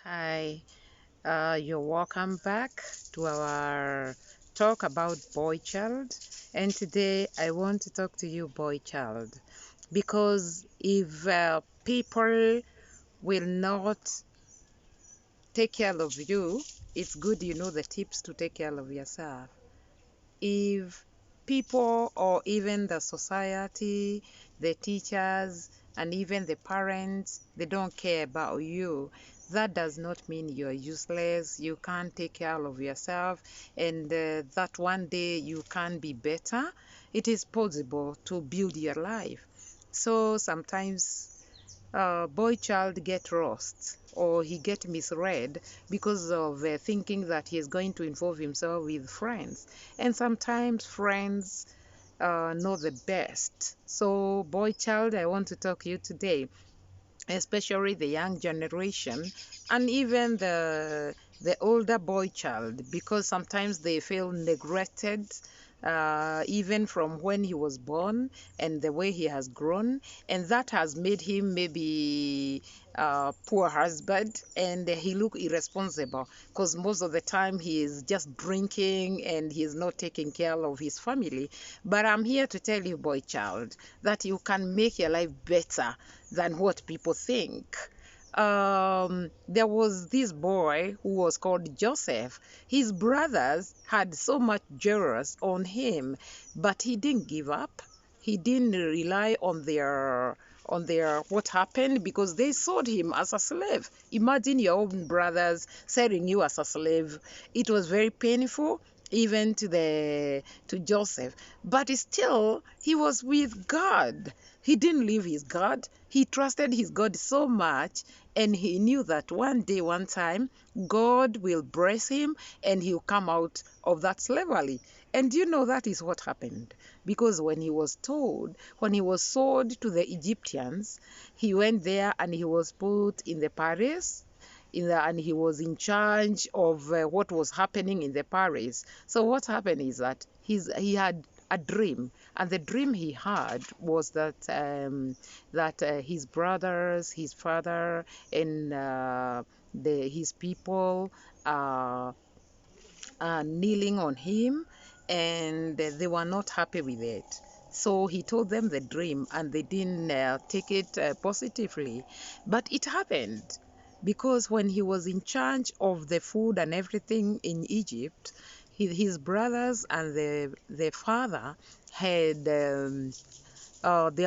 Hi, you're welcome back to our talk about boy child. And today I want to talk to you, boy child, because if people will not take care of you, it's good you know the tips to take care of yourself. If people or even the society, the teachers, and even the parents, they don't care about you, that does not mean you're useless. You can't take care of yourself, and that one day you can be better. It is possible to build your life. So sometimes boy child get lost or he get misread because of thinking that he is going to involve himself with friends, and sometimes friends know the best. So boy child, I want to talk to you today, especially the young generation and even the older boy child, because sometimes they feel neglected, even from when he was born and the way he has grown, and that has made him maybe a poor husband, and he look irresponsible because most of the time he is just drinking and he is not taking care of his family. But I'm here to tell you, boy child, that you can make your life better than what people think. There was this boy who was called Joseph. His brothers had so much jealous on him, but he didn't give up. He didn't rely on their what happened, because they sold him as a slave. Imagine your own brothers selling you as a slave. It was very painful even to Joseph, but still he was with God. He didn't leave his God. He trusted his God so much, and he knew that one day, one time, God will bless him and he'll come out of that slavery. And you know that is what happened, because when he was sold to the Egyptians, he went there and he was put in the palace, and he was in charge of what was happening in the palace. So what happened is that he had a dream, and the dream he had was that his brothers, his father, and his people uh, kneeling on him, and they were not happy with it. So he told them the dream, and they didn't take it positively. But it happened because when he was in charge of the food and everything in Egypt, his brothers and the father had there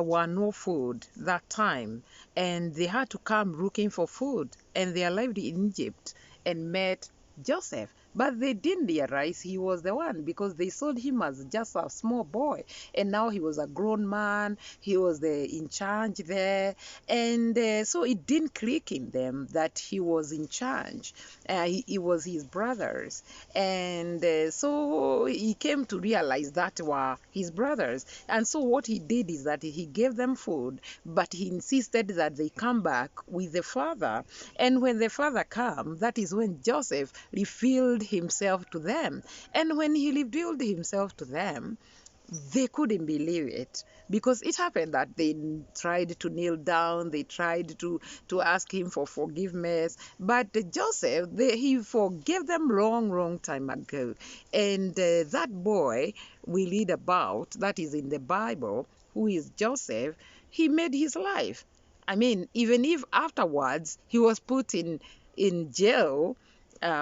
were no food that time, and they had to come looking for food, and they arrived in Egypt and met Joseph. But they didn't realize he was the one, because they sold him as just a small boy, and now he was a grown man. He was in charge there, and so it didn't click in them that he was in charge. He was his brothers, and so he came to realize that were his brothers. And so what he did is that he gave them food, but he insisted that they come back with the father. And when the father came, that is when Joseph revealed himself to them. And when he revealed himself to them, they couldn't believe it, because it happened that they tried to kneel down, they tried to ask him for forgiveness, but Joseph, he forgave them long time ago. And that boy we read about, that is in the Bible, who is Joseph, he made his life. I mean, even if afterwards he was put in jail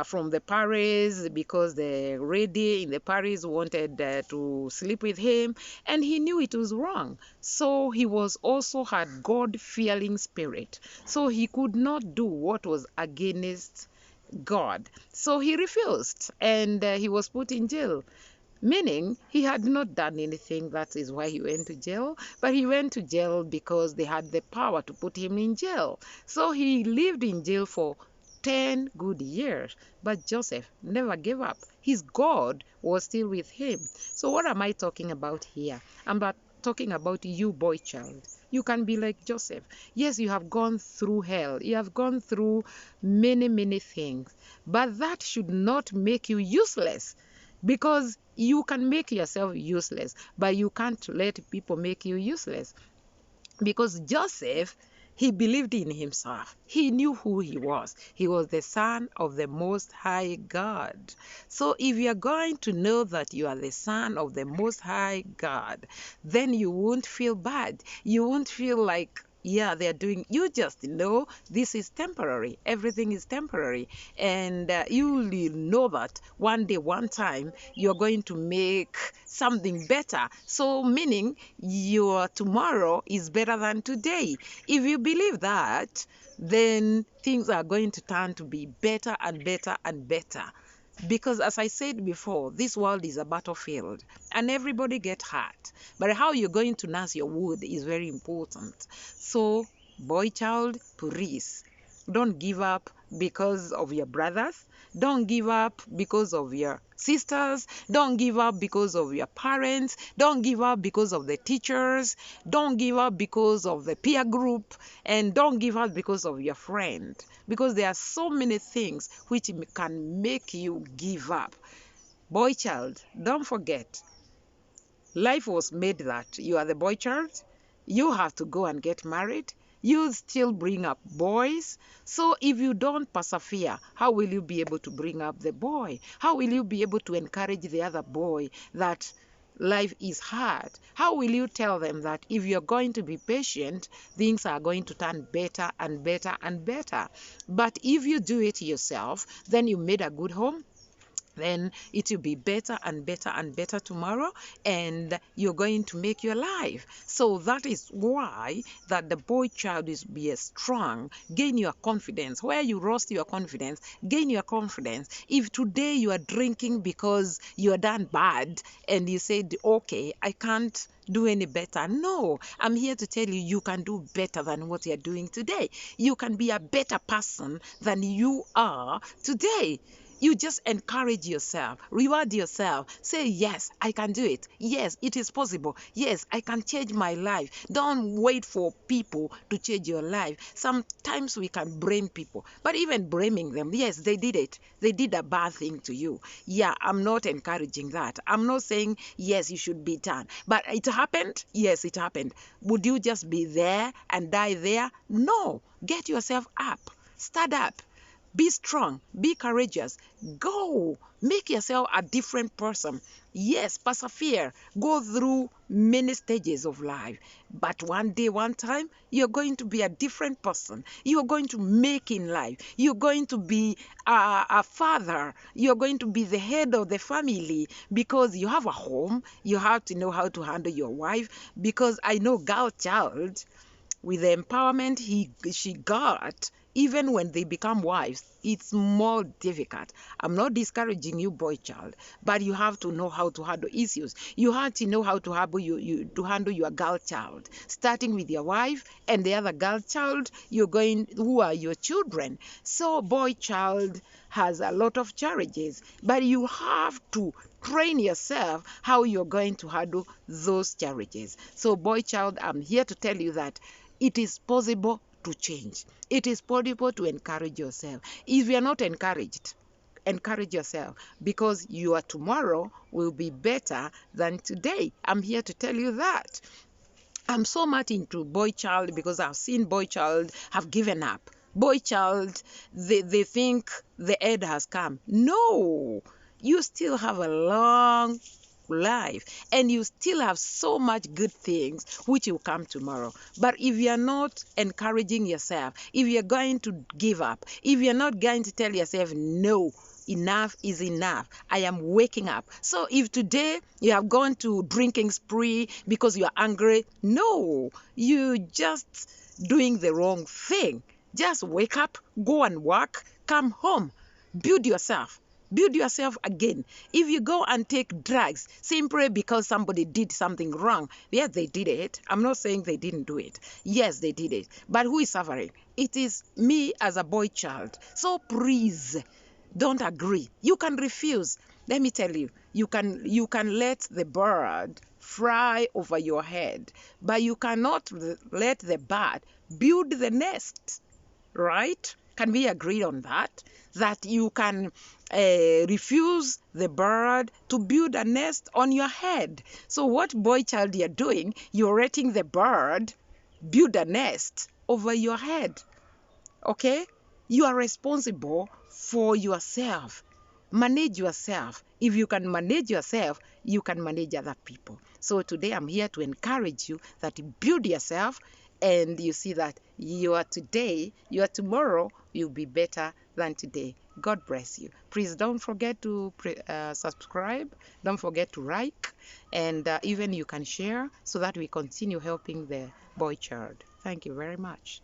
from the Paris, because the lady in the Paris wanted to sleep with him, and he knew it was wrong. So he was also had God-fearing spirit. So he could not do what was against God. So he refused, and he was put in jail. Meaning he had not done anything, that is why he went to jail. But he went to jail because they had the power to put him in jail. So he lived in jail for 10 good years. But Joseph never gave up. His God was still with him. So what am I talking about here? Talking about you, boy child. You can be like Joseph. Yes, you have gone through hell. You have gone through many things. But that should not make you useless, because you can make yourself useless, but you can't let people make you useless. Because Joseph, He believed in himself. He knew who he was. He was the son of the Most High God. So if you are going to know that you are the son of the Most High God, then you won't feel bad. You won't feel like, yeah, they're doing, you just know this is temporary. Everything is temporary. And you will know that one day, one time, you're going to make something better. So meaning your tomorrow is better than today. If you believe that, then things are going to turn to be better and better and better. Because as I said before, this world is a battlefield and everybody gets hurt. But how you're going to nurse your wound is very important. So, boy child, please, don't give up because of your brothers. Don't give up because of your sisters. Don't give up because of your parents. Don't give up because of the teachers. Don't give up because of the peer group. And don't give up because of your friend. Because there are so many things which can make you give up. Boy child, don't forget, life was made that you are the boy child. You have to go and get married. You still bring up boys. So if you don't persevere, how will you be able to bring up the boy? How will you be able to encourage the other boy that life is hard? How will you tell them that if you're going to be patient, things are going to turn better and better and better? But if you do it yourself, then you made a good home, then it will be better and better and better tomorrow, and you're going to make your life. So that is why that the boy child is be strong. Gain your confidence. Where you lost your confidence, gain your confidence. If today you are drinking because you are done bad and you said, okay, I can't do any better. No, I'm here to tell you, you can do better than what you're doing today. You can be a better person than you are today. You just encourage yourself, reward yourself, say, yes, I can do it. Yes, it is possible. Yes, I can change my life. Don't wait for people to change your life. Sometimes we can blame people, but even blaming them, yes, they did it. They did a bad thing to you. Yeah, I'm not encouraging that. I'm not saying, yes, you should be done. But it happened? Yes, it happened. Would you just be there and die there? No. Get yourself up. Stand up. Be strong, be courageous, go, make yourself a different person. Yes, persevere, go through many stages of life. But one day, one time, you're going to be a different person. You're going to make in life. You're going to be a father. You're going to be the head of the family because you have a home. You have to know how to handle your wife, because I know girl child, with the empowerment she got, even when they become wives, it's more difficult. I'm not discouraging you, boy child, but you have to know how to handle issues. You have to know how to handle your girl child, starting with your wife and the other girl child who are your children. So boy child has a lot of challenges, but you have to train yourself how you're going to handle those challenges. So boy child, I'm here to tell you that it is possible to change. It is possible to encourage yourself. If you are not encouraged, encourage yourself, because your tomorrow will be better than today. I'm here to tell you that. I'm so much into boy child because I've seen boy child have given up. Boy child, they think the end has come. No, you still have a long life and you still have so much good things which will come tomorrow. But if you're not encouraging yourself, if you're going to give up, if you're not going to tell yourself, no, enough is enough, I am waking up. So if today you have gone to drinking spree because you are angry, no, you just doing the wrong thing. Just wake up, go and work, come home, build yourself. Build yourself again. If you go and take drugs simply because somebody did something wrong, yes, they did it. I'm not saying they didn't do it. Yes, they did it. But who is suffering? It is me as a boy child. So please, don't agree. You can refuse. Let me tell you, you can let the bird fly over your head, but you cannot let the bird build the nest, right? Can we agree on that? That you can refuse the bird to build a nest on your head. So what boy child you're doing, you're letting the bird build a nest over your head. Okay? You are responsible for yourself. Manage yourself. If you can manage yourself, you can manage other people. So today I'm here to encourage you that you build yourself, and you see that your tomorrow will be better than today. God bless you. Please don't forget to subscribe. Don't forget to like, and even you can share so that we continue helping the boy child. Thank you very much.